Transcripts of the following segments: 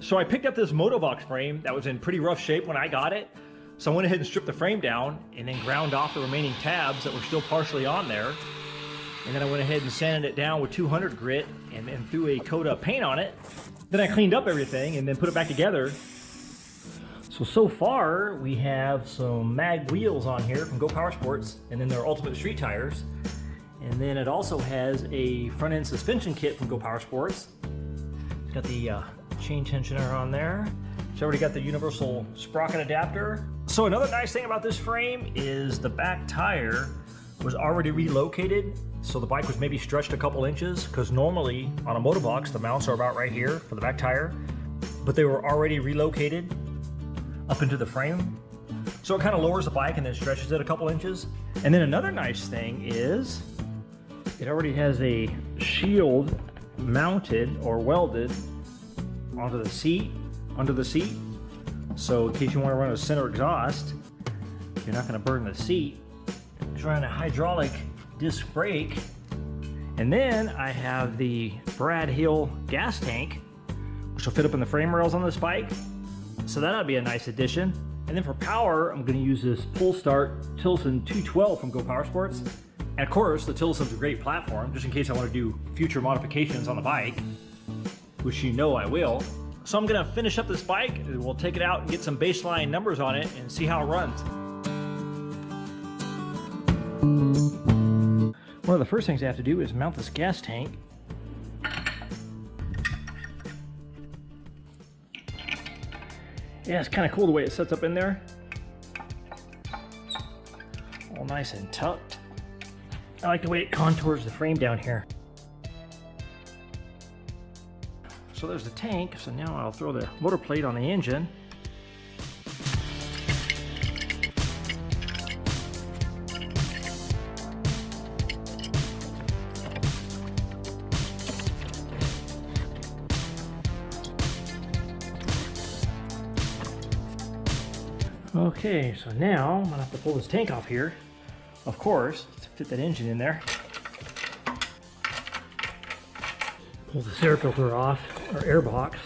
So I picked up this Motovox frame that was in pretty rough shape when I got it. So I went ahead and stripped the frame down and then ground off the remaining tabs that were still partially on there. And then I went ahead and sanded it down with 200 grit and then threw a coat of paint on it. Then I cleaned up everything and then put it back together. So far we have some mag wheels on here from GoPowerSports, and then their Ultimate Street tires. And then it also has a front end suspension kit from GoPowerSports. It's got the chain tensioner on there. It's already got the universal sprocket adapter. So another nice thing about this frame is the back tire was already relocated. So the bike was maybe stretched a couple inches, because normally on a Motovox the mounts are about right here for the back tire, but they were already relocated up into the frame. So it kind of lowers the bike and then stretches it a couple inches. And then another nice thing is it already has a shield mounted or welded onto the seat, under the seat. So in case you want to run a center exhaust, you're not going to burn the seat. It's running a hydraulic disc brake. And then I have the Brad Hill gas tank, which will fit up in the frame rails on this bike. So that'll be a nice addition. And then for power, I'm going to use this pull start Tillotson 212 from GoPowerSports. And of course, the Tillotson's a great platform, just in case I want to do future modifications on the bike, which you know I will. So I'm going to finish up this bike, and we'll take it out and get some baseline numbers on it and see how it runs. One of the first things I have to do is mount this gas tank. Yeah, it's kind of cool the way it sets up in there. All nice and tucked. I like the way it contours the frame down here. So there's the tank. So now I'll throw the motor plate on the engine. Okay, so now I'm gonna have to pull this tank off here, of course, to fit that engine in there. Pull this air filter off, or air box.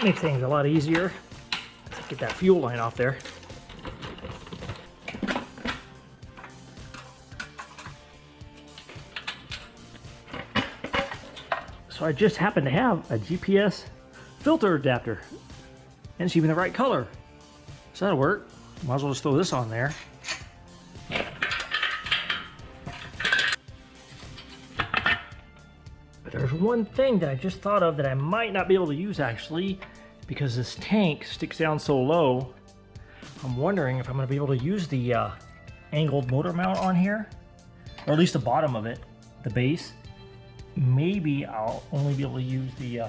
Makes things a lot easier. Get that fuel line off there. So I just happen to have a GPS filter adapter, and it's even the right color. So that'll work. Might as well just throw this on there. But there's one thing that I just thought of that I might not be able to use actually, because this tank sticks down so low. I'm wondering if I'm going to be able to use the angled motor mount on here, or at least the bottom of it, the base. Maybe I'll only be able to use the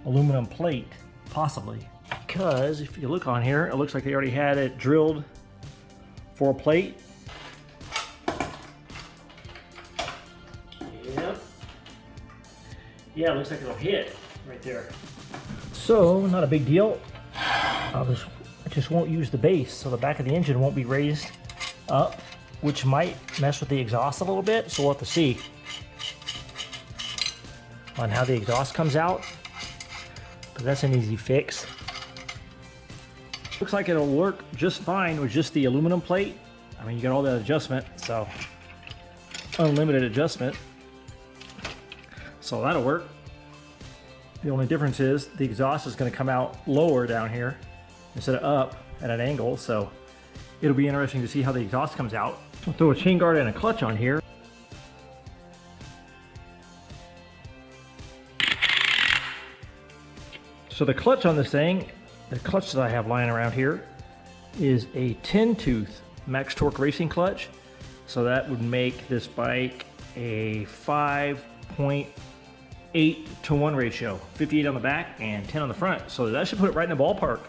aluminum plate, possibly. Because if you look on here, it looks like they already had it drilled for a plate. Yep. Yeah, it looks like it'll hit right there. So, not a big deal. I just won't use the base, so the back of the engine won't be raised up, which might mess with the exhaust a little bit, so we'll have to see on how the exhaust comes out. But that's an easy fix. Looks like it'll work just fine with just the aluminum plate. I mean, you got all that adjustment, so unlimited adjustment. So that'll work. The only difference is the exhaust is going to come out lower down here instead of up at an angle, so it'll be interesting to see how the exhaust comes out. I'll throw a chain guard and a clutch on here. So the clutch on this thing, the clutch that I have lying around here, is a 10-tooth Max Torque Racing clutch. So that would make this bike a 5.8 to 1 ratio, 58 on the back and 10 on the front. So that should put it right in the ballpark,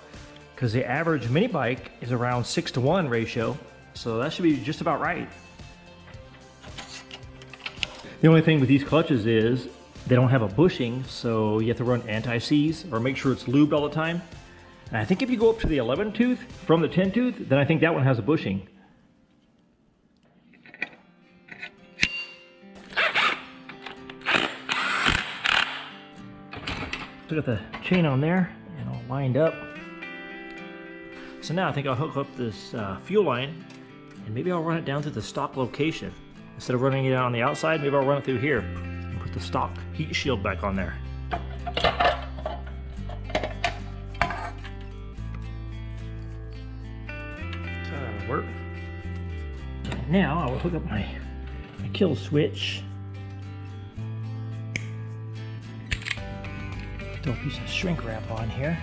because the average mini bike is around 6 to 1 ratio. So that should be just about right. The only thing with these clutches is they don't have a bushing, so you have to run anti-seize or make sure it's lubed all the time. And I think if you go up to the 11 tooth from the 10 tooth, then I think that one has a bushing. Still got the chain on there and all lined up. So now I think I'll hook up this fuel line and maybe I'll run it down to the stock location. Instead of running it on the outside, maybe I'll run it through here and put the stock heat shield back on there. So that'll work. And now I will hook up my kill switch. Throw a piece of shrink wrap on here.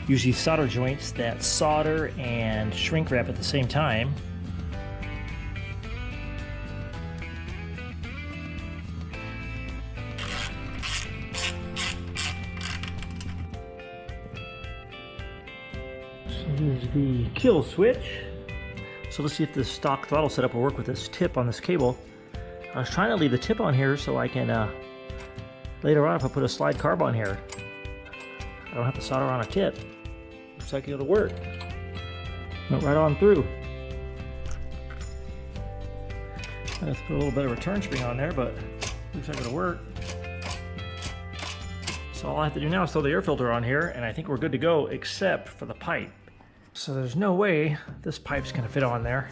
Use these solder joints that solder and shrink wrap at the same time. So here's the kill switch. So let's see if this stock throttle setup will work with this tip on this cable. I was trying to leave the tip on here so I can later on, if I put a slide carb on here, I don't have to solder on a tip. Looks like it'll work. Went right on through. I have to put a little bit of return spring on there, but looks like it'll work. So all I have to do now is throw the air filter on here, and I think we're good to go, except for the pipe. So there's no way this pipe's gonna fit on there.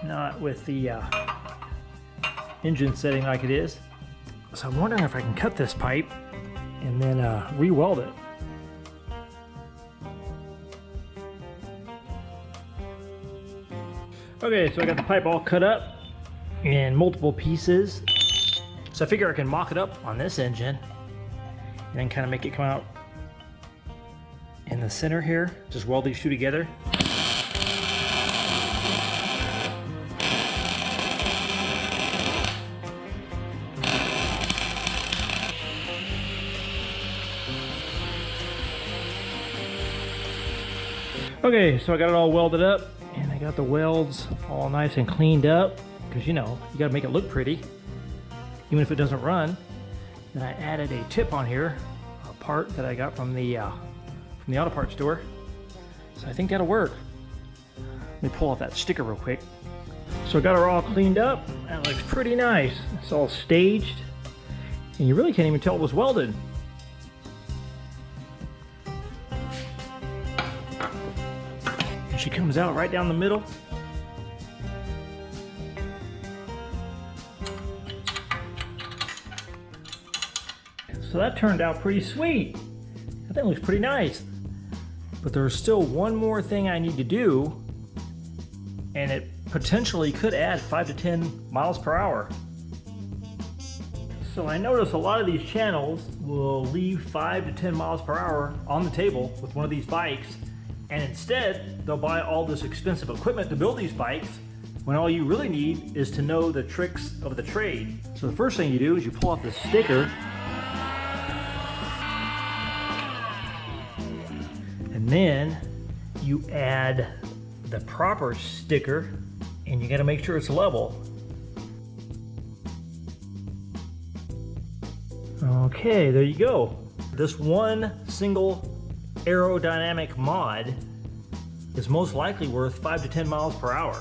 Not with the engine setting like it is. So I'm wondering if I can cut this pipe and then re-weld it. Okay, so I got the pipe all cut up in multiple pieces. So I figure I can mock it up on this engine and then kind of make it come out in the center here. Just weld these two together. Okay, so I got it all welded up and I got the welds all nice and cleaned up because, you know, you got to make it look pretty even if it doesn't run. Then I added a tip on here, a part that I got from the auto parts store. So I think that'll work. Let me pull off that sticker real quick. So I got her all cleaned up and it looks pretty nice. It's all staged and you really can't even tell it was welded. She comes out right down the middle. So that turned out pretty sweet. That thing looks pretty nice. But there's still one more thing I need to do, and it potentially could add 5 to 10 miles per hour. So I notice a lot of these channels will leave 5 to 10 miles per hour on the table with one of these bikes, and instead they'll buy all this expensive equipment to build these bikes when all you really need is to know the tricks of the trade. So the first thing you do is you pull off the sticker, and then you add the proper sticker, and you got to make sure it's level. Okay, there you go. This one single aerodynamic mod is most likely worth 5 to 10 miles per hour.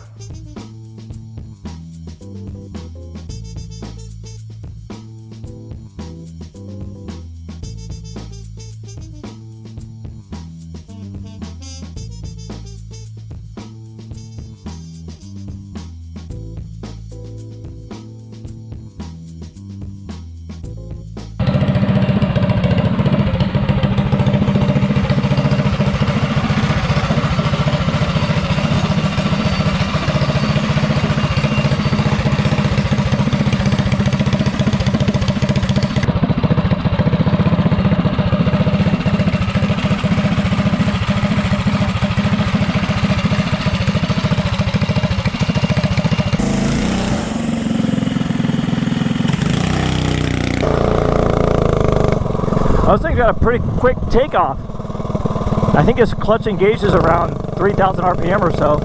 This thing's got a pretty quick takeoff. I think its clutch engages around 3,000 RPM or so.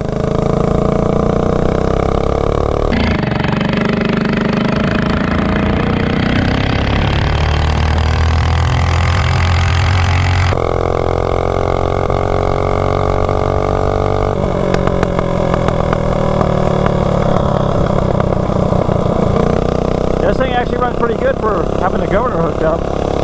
This thing actually runs pretty good for having the governor hooked up.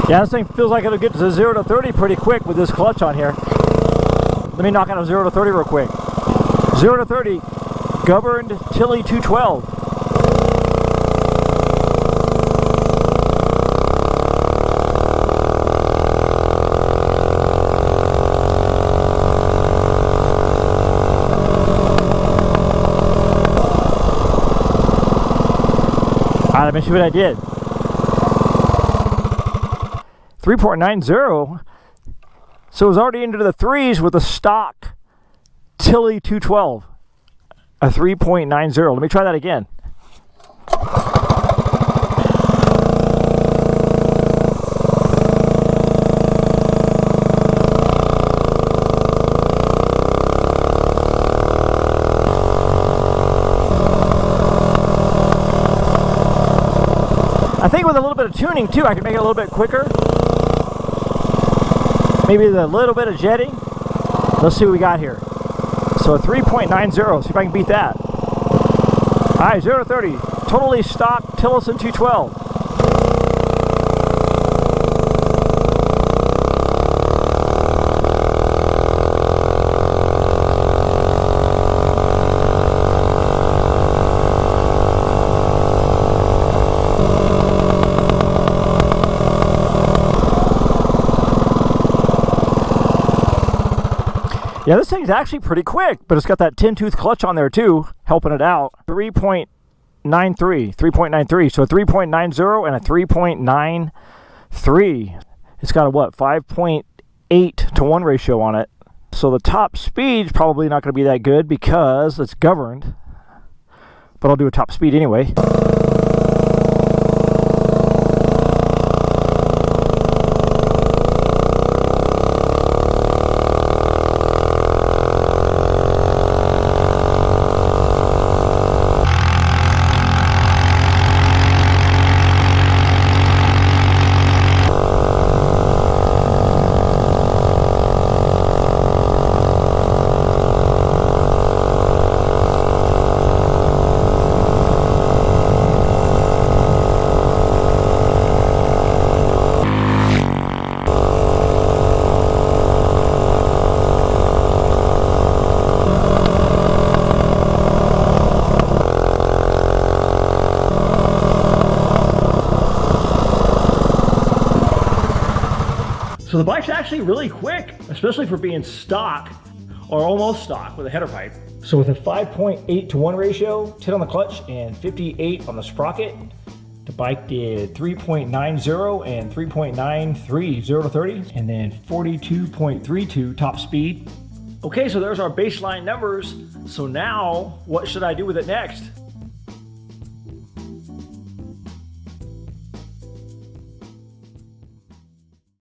Yeah, this thing feels like it'll get to 0 to 30 pretty quick with this clutch on here. Let me knock out a 0 to 30 real quick. 0 to 30, governed Tilly 212. Let me see what I did. 3.90. So it was already into the threes with a stock Tilly 212. A 3.90. Let me try that again. I think with a little bit of tuning too, I can make it a little bit quicker. Maybe with a little bit of jetting. Let's see what we got here. So a 3.90, see if I can beat that. All right, 0 to 30, totally stock Tillotson 212. Yeah, this thing's actually pretty quick, but it's got that 10-tooth clutch on there too, helping it out. 3.93, so a 3.90 and a 3.93. It's got a what, 5.8 to 1 ratio on it. So the top speed's probably not going to be that good because it's governed, but I'll do a top speed anyway. So the bike's actually really quick, especially for being stock or almost stock with a header pipe. So with a 5.8 to 1 ratio, 10 on the clutch and 58 on the sprocket, the bike did 3.90 and 3.93 0 to 30, and then 42.32 top speed. Okay, so there's our baseline numbers. So now what should I do with it next?